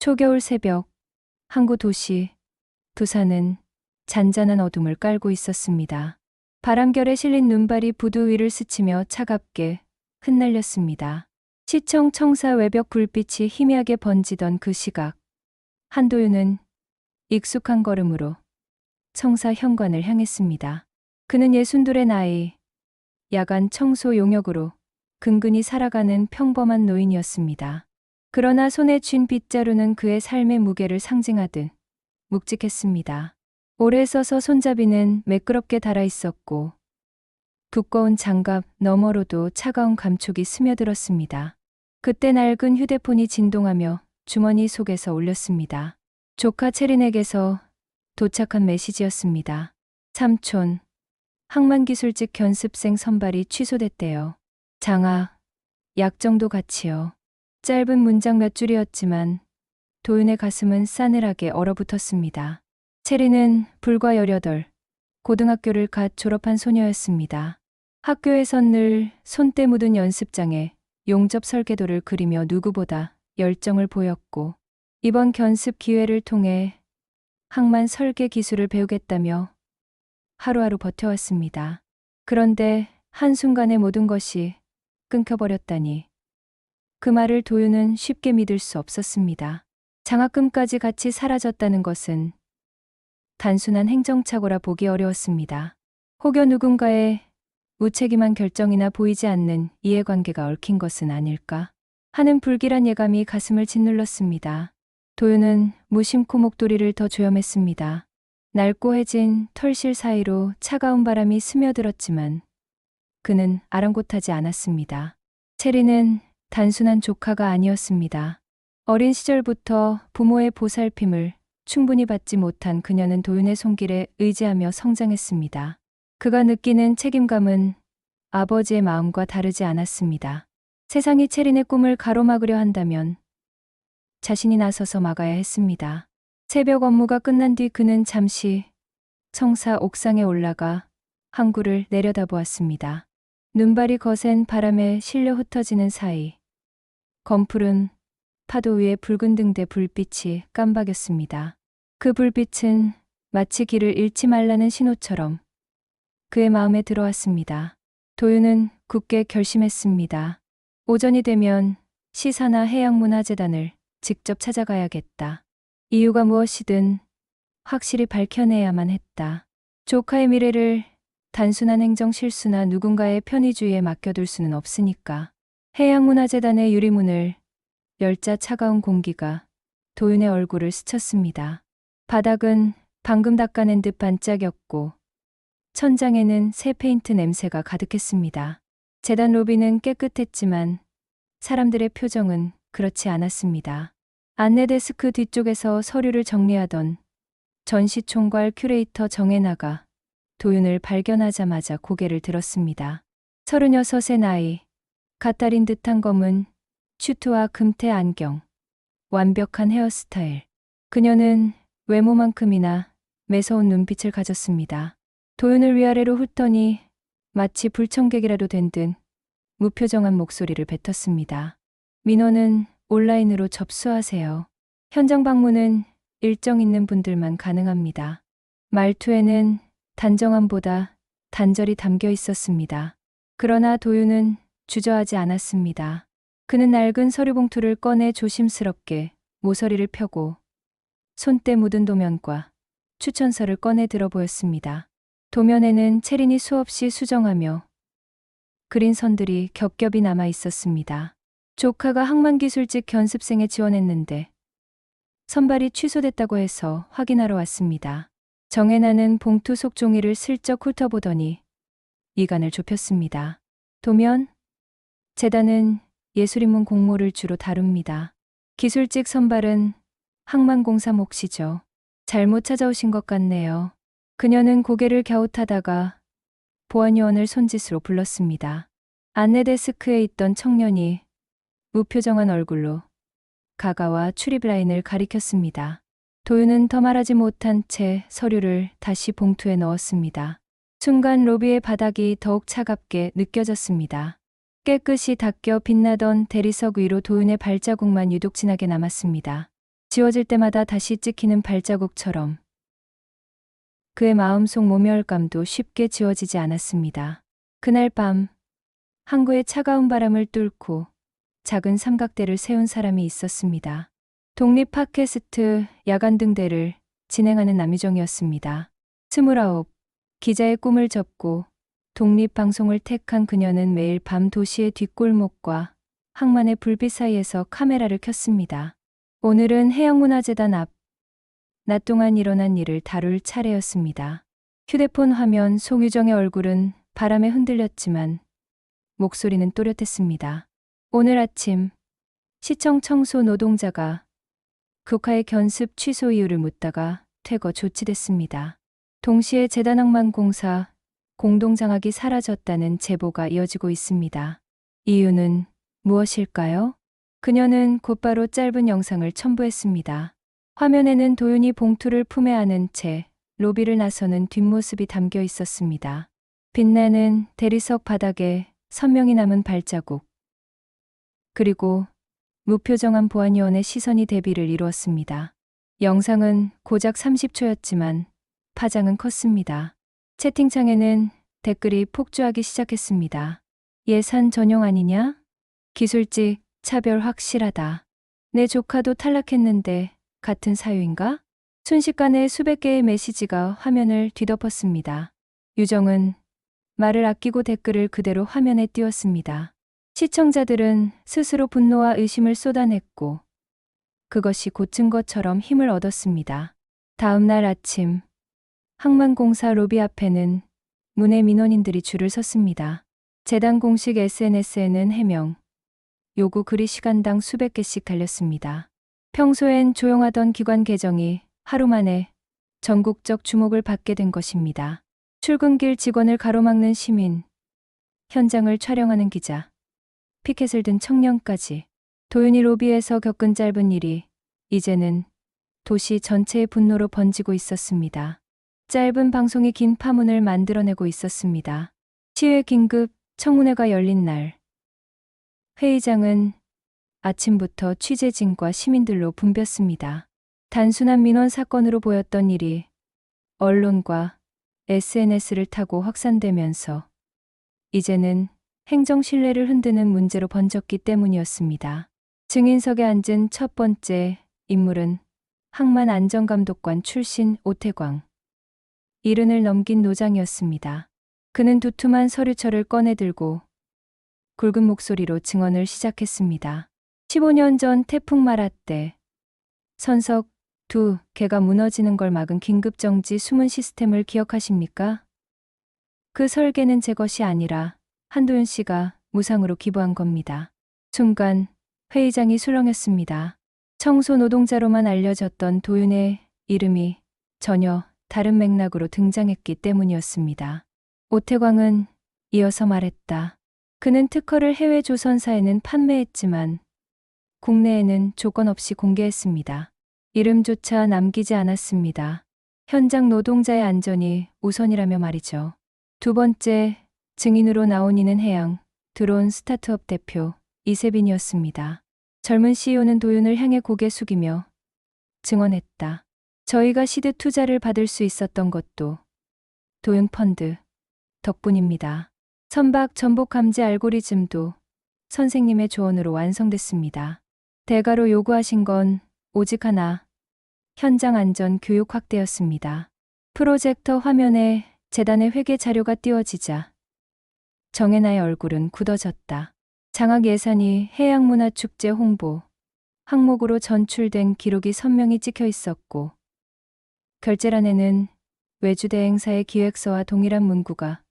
초겨울 새벽, 항구 도시, 부산은 잔잔한 어둠을 깔고 있었습니다. 바람결에 실린 눈발이 부두 위를 스치며 차갑게 흩날렸습니다. 시청 청사 외벽 불빛이 희미하게 번지던 그 시각, 한도윤은 익숙한 걸음으로 청사 현관을 향했습니다. 그는 62의 나이, 야간 청소 용역으로 근근히 살아가는 평범한 노인이었습니다. 그러나 손에 쥔 빗자루는 그의 삶의 무게를 상징하듯 묵직했습니다. 오래 써서 손잡이는 매끄럽게 닳아 있었고 두꺼운 장갑 너머로도 차가운 감촉이 스며들었습니다. 그때 낡은 휴대폰이 진동하며 주머니 속에서 울렸습니다. 조카 체린에게서 도착한 메시지였습니다. 삼촌, 항만기술직 견습생 선발이 취소됐대요. 장학, 약정도 같이요. 짧은 문장 몇 줄이었지만 도윤의 가슴은 싸늘하게 얼어붙었습니다. 체리는 불과 18, 고등학교를 갓 졸업한 소녀였습니다. 학교에선 늘 손때 묻은 연습장에 용접 설계도를 그리며 누구보다 열정을 보였고 이번 견습 기회를 통해 항만 설계 기술을 배우겠다며 하루하루 버텨왔습니다. 그런데 한순간에 모든 것이 끊겨버렸다니. 그 말을 도윤은 쉽게 믿을 수 없었습니다. 장학금까지 같이 사라졌다는 것은 단순한 행정착오라 보기 어려웠습니다. 혹여 누군가의 무책임한 결정이나 보이지 않는 이해관계가 얽힌 것은 아닐까 하는 불길한 예감이 가슴을 짓눌렀습니다. 도윤은 무심코 목도리를 더 조염했습니다. 낡고해진 털실 사이로 차가운 바람이 스며들었지만 그는 아랑곳하지 않았습니다. 체리는 단순한 조카가 아니었습니다. 어린 시절부터 부모의 보살핌을 충분히 받지 못한 그녀는 도윤의 손길에 의지하며 성장했습니다. 그가 느끼는 책임감은 아버지의 마음과 다르지 않았습니다. 세상이 체린의 꿈을 가로막으려 한다면 자신이 나서서 막아야 했습니다. 새벽 업무가 끝난 뒤 그는 잠시 청사 옥상에 올라가 항구를 내려다보았습니다. 눈발이 거센 바람에 실려 흩어지는 사이 검푸른 파도 위에 붉은 등대 불빛이 깜박였습니다. 그 불빛은 마치 길을 잃지 말라는 신호처럼 그의 마음에 들어왔습니다. 도윤은 굳게 결심했습니다. 오전이 되면 시사나 해양문화재단을 직접 찾아가야겠다. 이유가 무엇이든 확실히 밝혀내야만 했다. 조카의 미래를 단순한 행정 실수나 누군가의 편의주의에 맡겨둘 수는 없으니까. 해양문화재단의 유리문을 열자 차가운 공기가 도윤의 얼굴을 스쳤습니다. 바닥은 방금 닦아낸 듯 반짝였고 천장에는 새 페인트 냄새가 가득했습니다. 재단 로비는 깨끗했지만 사람들의 표정은 그렇지 않았습니다. 안내 데스크 뒤쪽에서 서류를 정리하던 전시총괄 큐레이터 정혜나가 도윤을 발견하자마자 고개를 들었습니다. 36의 나이, 갓달인 듯한 검은 슈트와 금태 안경, 완벽한 헤어스타일. 그녀는 외모만큼이나 매서운 눈빛을 가졌습니다. 도윤을 위아래로 훑더니 마치 불청객이라도 된 듯 무표정한 목소리를 뱉었습니다. 민원은 온라인으로 접수하세요. 현장 방문은 일정 있는 분들만 가능합니다. 말투에는 단정함보다 단절이 담겨 있었습니다. 그러나 도윤은 주저하지 않았습니다. 그는 낡은 서류 봉투를 꺼내 조심스럽게 모서리를 펴고 손때 묻은 도면과 추천서를 꺼내 들어 보였습니다. 도면에는 체린이 수없이 수정하며 그린 선들이 겹겹이 남아 있었습니다. 조카가 항만기술직 견습생에 지원했는데 선발이 취소됐다고 해서 확인하러 왔습니다. 정혜나는 봉투 속 종이를 슬쩍 훑어보더니 미간을 좁혔습니다. 도면? 재단은 예술인문 공모를 주로 다룹니다. 기술직 선발은 항만공사 몫이죠. 잘못 찾아오신 것 같네요. 그녀는 고개를 갸웃하다가 보안요원을 손짓으로 불렀습니다. 안내 데스크에 있던 청년이 무표정한 얼굴로 가가와 출입 라인을 가리켰습니다. 도윤은 더 말하지 못한 채 서류를 다시 봉투에 넣었습니다. 순간 로비의 바닥이 더욱 차갑게 느껴졌습니다. 깨끗이 닦여 빛나던 대리석 위로 도윤의 발자국만 유독 진하게 남았습니다. 지워질 때마다 다시 찍히는 발자국처럼 그의 마음속 모멸감도 쉽게 지워지지 않았습니다. 그날 밤 항구의 차가운 바람을 뚫고 작은 삼각대를 세운 사람이 있었습니다. 독립 팟캐스트 야간 등대를 진행하는 남유정이었습니다. 29, 기자의 꿈을 접고 독립 방송을 택한 그녀는 매일 밤 도시의 뒷골목과 항만의 불빛 사이에서 카메라를 켰습니다. 오늘은 해양문화재단 앞, 낮 동안 일어난 일을 다룰 차례였습니다. 휴대폰 화면 속 유정의 얼굴은 바람에 흔들렸지만 목소리는 또렷했습니다. 오늘 아침 시청 청소 노동자가 국가의 견습 취소 이유를 묻다가 퇴거 조치됐습니다. 동시에 재단항만공사 공동장악이 사라졌다는 제보가 이어지고 있습니다. 이유는 무엇일까요? 그녀는 곧바로 짧은 영상을 첨부했습니다. 화면에는 도윤이 봉투를 품에 안은 채 로비를 나서는 뒷모습이 담겨 있었습니다. 빛나는 대리석 바닥에 선명히 남은 발자국, 그리고 무표정한 보안요원의 시선이 대비를 이루었습니다. 영상은 고작 30초였지만 파장은 컸습니다. 채팅창에는 댓글이 폭주하기 시작했습니다. 예산 전용 아니냐? 기술직 차별 확실하다. 내 조카도 탈락했는데 같은 사유인가? 순식간에 수백 개의 메시지가 화면을 뒤덮었습니다. 유정은 말을 아끼고 댓글을 그대로 화면에 띄웠습니다. 시청자들은 스스로 분노와 의심을 쏟아냈고 그것이 고친 것처럼 힘을 얻었습니다. 다음 날 아침 항만공사 로비 앞에는 문의 민원인들이 줄을 섰습니다. 재단 공식 SNS에는 해명, 요구 글이 시간당 수백 개씩 달렸습니다. 평소엔 조용하던 기관 계정이 하루 만에 전국적 주목을 받게 된 것입니다. 출근길 직원을 가로막는 시민, 현장을 촬영하는 기자, 피켓을 든 청년까지 도윤이 로비에서 겪은 짧은 일이 이제는 도시 전체의 분노로 번지고 있었습니다. 짧은 방송이 긴 파문을 만들어내고 있었습니다. 시의 긴급 청문회가 열린 날, 회의장은 아침부터 취재진과 시민들로 붐볐습니다. 단순한 민원 사건으로 보였던 일이 언론과 SNS를 타고 확산되면서 이제는 행정 신뢰를 흔드는 문제로 번졌기 때문이었습니다. 증인석에 앉은 첫 번째 인물은 항만 안전감독관 출신 오태광. 70을 넘긴 노장이었습니다. 그는 두툼한 서류철을 꺼내들고 굵은 목소리로 증언을 시작했습니다. 15년 전 태풍 마라 때 선석 2개가 무너지는 걸 막은 긴급정지 수문 시스템을 기억하십니까? 그 설계는 제 것이 아니라 한도윤 씨가 무상으로 기부한 겁니다. 순간 회의장이 술렁였습니다. 청소 노동자로만 알려졌던 도윤의 이름이 전혀 다른 맥락으로 등장했기 때문이었습니다. 오태광은 이어서 말했다. 그는 특허를 해외 조선사에는 판매했지만 국내에는 조건 없이 공개했습니다. 이름조차 남기지 않았습니다. 현장 노동자의 안전이 우선이라며 말이죠. 두 번째 증인으로 나온 이는 해양 드론 스타트업 대표 이세빈이었습니다. 젊은 CEO는 도윤을 향해 고개 숙이며 증언했다. 저희가 시드 투자를 받을 수 있었던 것도 도윤 펀드 덕분입니다. 선박 전복 감지 알고리즘도 선생님의 조언으로 완성됐습니다. 대가로 요구하신 건 오직 하나, 현장 안전 교육 확대였습니다. 프로젝터 화면에 재단의 회계 자료가 띄워지자 정혜나의 얼굴은 굳어졌다. 장학 예산이 해양문화축제 홍보 항목으로 전출된 기록이 선명히 찍혀 있었고 결제란에는 외주대 행사의 기획서와 동일한 문구가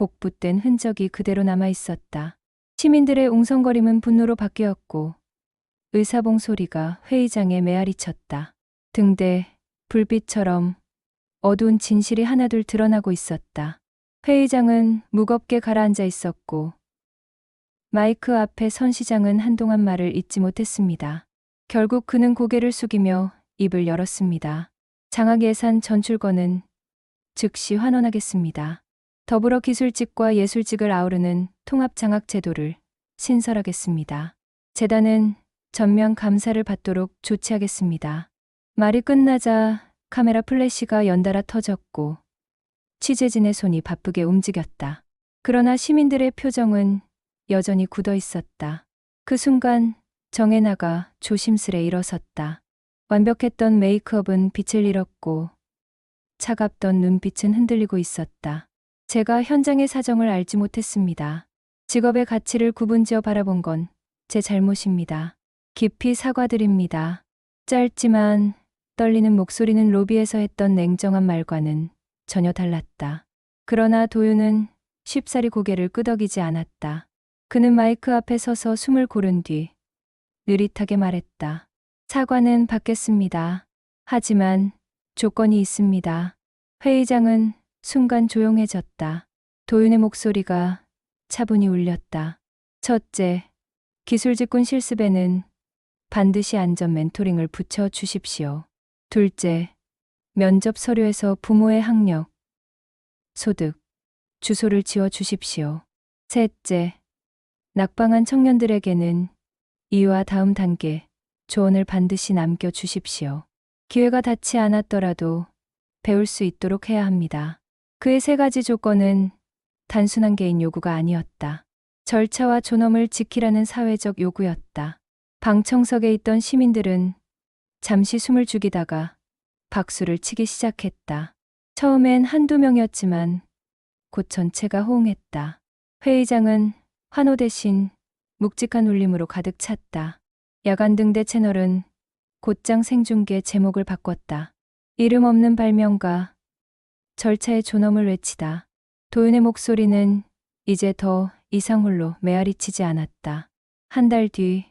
복붙된 흔적이 그대로 남아 있었다. 시민들의 웅성거림은 분노로 바뀌었고 의사봉 소리가 회의장에 메아리 쳤다. 등대 불빛처럼 어두운 진실이 하나둘 드러나고 있었다. 회의장은 무겁게 가라앉아 있었고 마이크 앞에 선 시장은 한동안 말을 잇지 못했습니다. 결국 그는 고개를 숙이며 입을 열었습니다. 장학 예산 전출권은 즉시 환원하겠습니다. 더불어 기술직과 예술직을 아우르는 통합장학 제도를 신설하겠습니다. 재단은 전면 감사를 받도록 조치하겠습니다. 말이 끝나자 카메라 플래시가 연달아 터졌고 취재진의 손이 바쁘게 움직였다. 그러나 시민들의 표정은 여전히 굳어 있었다. 그 순간 정혜나가 조심스레 일어섰다. 완벽했던 메이크업은 빛을 잃었고 차갑던 눈빛은 흔들리고 있었다. 제가 현장의 사정을 알지 못했습니다. 직업의 가치를 구분지어 바라본 건 제 잘못입니다. 깊이 사과드립니다. 짧지만 떨리는 목소리는 로비에서 했던 냉정한 말과는 전혀 달랐다. 그러나 도윤은 쉽사리 고개를 끄덕이지 않았다. 그는 마이크 앞에 서서 숨을 고른 뒤 느릿하게 말했다. 사과는 받겠습니다. 하지만 조건이 있습니다. 회의장은 순간 조용해졌다. 도윤의 목소리가 차분히 울렸다. 첫째, 기술직군 실습에는 반드시 안전 멘토링을 붙여 주십시오. 둘째, 면접 서류에서 부모의 학력, 소득, 주소를 지워 주십시오. 셋째, 낙방한 청년들에게는 이와 다음 단계 조언을 반드시 남겨 주십시오. 기회가 닿지 않았더라도 배울 수 있도록 해야 합니다. 그의 세 가지 조건은 단순한 개인 요구가 아니었다. 절차와 존엄을 지키라는 사회적 요구였다. 방청석에 있던 시민들은 잠시 숨을 죽이다가 박수를 치기 시작했다. 처음엔 한두 명이었지만 곧 전체가 호응했다. 회의장은 환호 대신 묵직한 울림으로 가득 찼다. 야간 등대 채널은 곧장 생중계 제목을 바꿨다. 이름 없는 발명가, 절차의 존엄을 외치다. 도윤의 목소리는 이제 더 이상 홀로 메아리치지 않았다. 한 달 뒤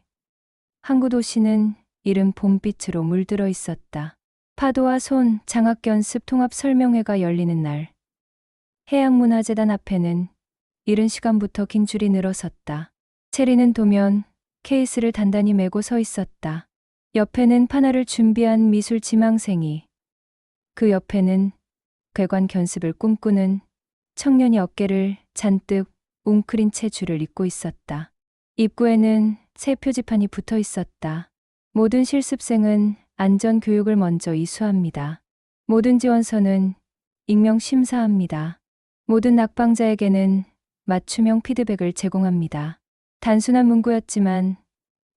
항구 도시는 이른 봄빛으로 물들어 있었다. 파도와 손 장학연습 통합 설명회가 열리는 날, 해양문화재단 앞에는 이른 시간부터 긴 줄이 늘어섰다. 체리는 도면 케이스를 단단히 메고 서 있었다. 옆에는 판화를 준비한 미술 지망생이, 그 옆에는 괴관 견습을 꿈꾸는 청년이 어깨를 잔뜩 웅크린 채 줄을 잇고 있었다. 입구에는 새 표지판이 붙어 있었다. 모든 실습생은 안전 교육을 먼저 이수합니다. 모든 지원서는 익명 심사합니다. 모든 낙방자에게는 맞춤형 피드백을 제공합니다. 단순한 문구였지만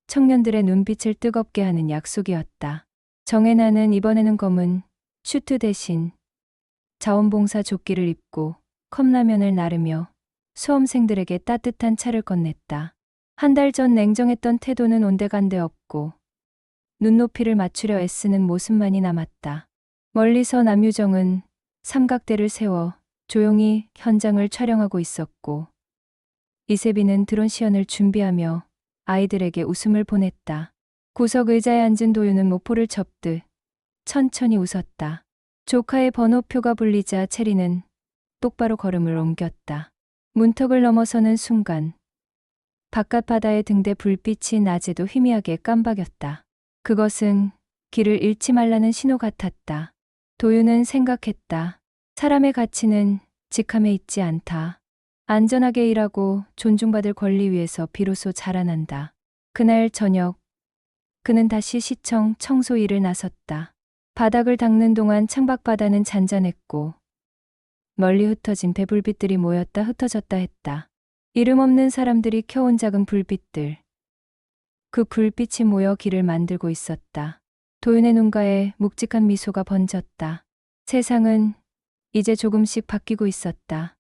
청년들의 눈빛을 뜨겁게 하는 약속이었다. 정혜나는 이번에는 검은 슈트 대신 자원봉사 조끼를 입고 컵라면을 나르며 수험생들에게 따뜻한 차를 건넸다. 한 달 전 냉정했던 태도는 온데간데 없고 눈높이를 맞추려 애쓰는 모습만이 남았다. 멀리서 남유정은 삼각대를 세워 조용히 현장을 촬영하고 있었고 이세빈은 드론 시연을 준비하며 아이들에게 웃음을 보냈다. 구석 의자에 앉은 도윤은 모포를 접듯 천천히 웃었다. 조카의 번호표가 불리자 체리는 똑바로 걸음을 옮겼다. 문턱을 넘어서는 순간 바깥 바다의 등대 불빛이 낮에도 희미하게 깜박였다. 그것은 길을 잃지 말라는 신호 같았다. 도윤은 생각했다. 사람의 가치는 직함에 있지 않다. 안전하게 일하고 존중받을 권리 위에서 비로소 자라난다. 그날 저녁, 그는 다시 시청 청소 일을 나섰다. 바닥을 닦는 동안 창밖 바다는 잔잔했고 멀리 흩어진 배불빛들이 모였다 흩어졌다 했다. 이름 없는 사람들이 켜온 작은 불빛들. 그 불빛이 모여 길을 만들고 있었다. 도윤의 눈가에 묵직한 미소가 번졌다. 세상은 이제 조금씩 바뀌고 있었다.